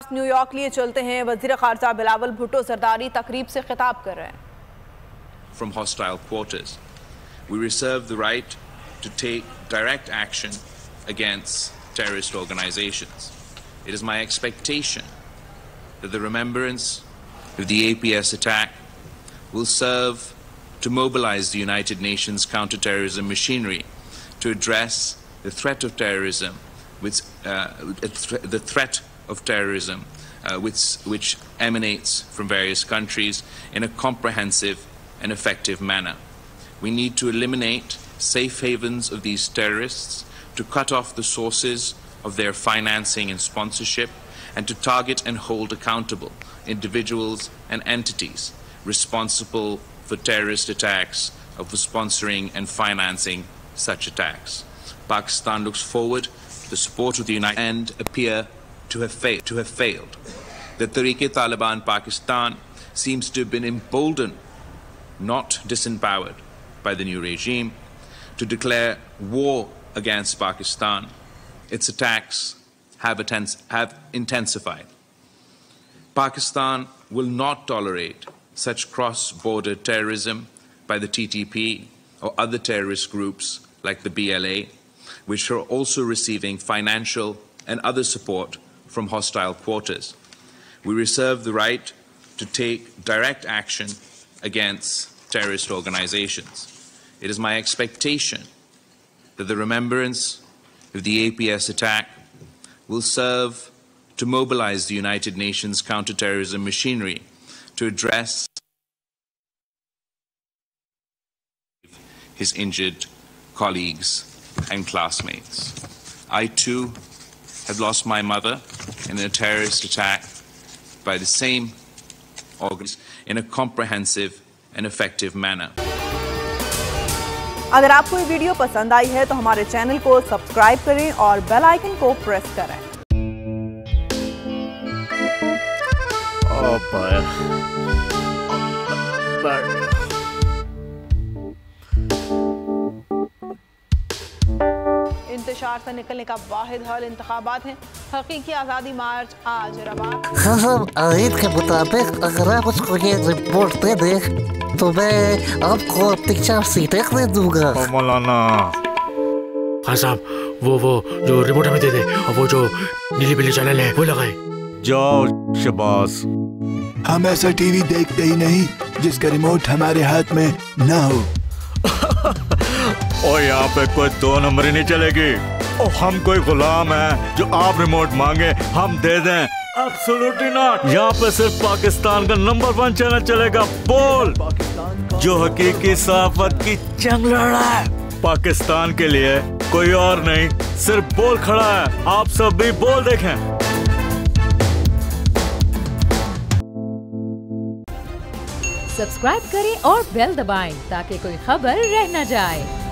New York लिए चलते हैं। वज़ीर ख़ारजा बिलावल भुट्टो सरदारी तकरीब से खिताब कर रहे हैं। From hostile quarters, we reserve the right to take direct action against terrorist organizations. It is my expectation that the remembrance of the APS attack will serve to mobilize the United Nations counterterrorism machinery to address the threat of terrorism, which emanates from various countries in a comprehensive and effective manner. We need to eliminate safe havens of these terrorists, to cut off the sources of their financing and sponsorship, and to target and hold accountable individuals and entities responsible for terrorist attacks, of sponsoring and financing such attacks. Pakistan looks forward to the support of the United and appear to have failed. The Tehreek-e-Taliban Pakistan seems to have been emboldened, not disempowered, by the new regime to declare war against Pakistan. Its attacks have intensified. Pakistan will not tolerate such cross-border terrorism by the TTP or other terrorist groups like the BLA, which are also receiving financial and other support from hostile quarters. We reserve the right to take direct action against terrorist organizations. It is my expectation that the remembrance of the APS attack will serve to mobilize the United Nations counterterrorism machinery to address his injured colleagues and classmates. I too have lost my mother in a terrorist attack by the same organs in a comprehensive and effective manner. अगर आपको ये video पसंद आई है तो हमारे channel को subscribe करें और बेल आइकन को प्रेस करें। इंतशार से निकलने का वाहिद हल इंतखाबात हैं। हकीकी आज़ादी मार्च आज रवा। हाँ, आयत के मुताबिक अगर आप उसको ये रिपोर्ट दे दें तो मैं आपको 3-4 सीटें दे दूंगा। मौलाना हाँ साहब, वो जो रिमोट हमें दे दे और वो जो नीली पीली चैनल है वो लगाए। जाओ शबाज। हम ऐसा टीवी देखते ही नहीं जिसका रिमोट हमारे हाथ में ना हो। और यहाँ पे कोई 2 नंबर ही नहीं चलेगी। और हम कोई गुलाम है जो आप रिमोट मांगे हम दे दें? Absolutely not। यहाँ पे सिर्फ पाकिस्तान का नंबर 1 चैनल चलेगा, बोल, जो हकीकी सहाफत की जंग लड़ रहा है। पाकिस्तान के लिए कोई और नहीं, सिर्फ बोल खड़ा है। आप सब भी बोल देखें। सब्सक्राइब करें और बेल दबाएं ताकि कोई खबर रह न जाए।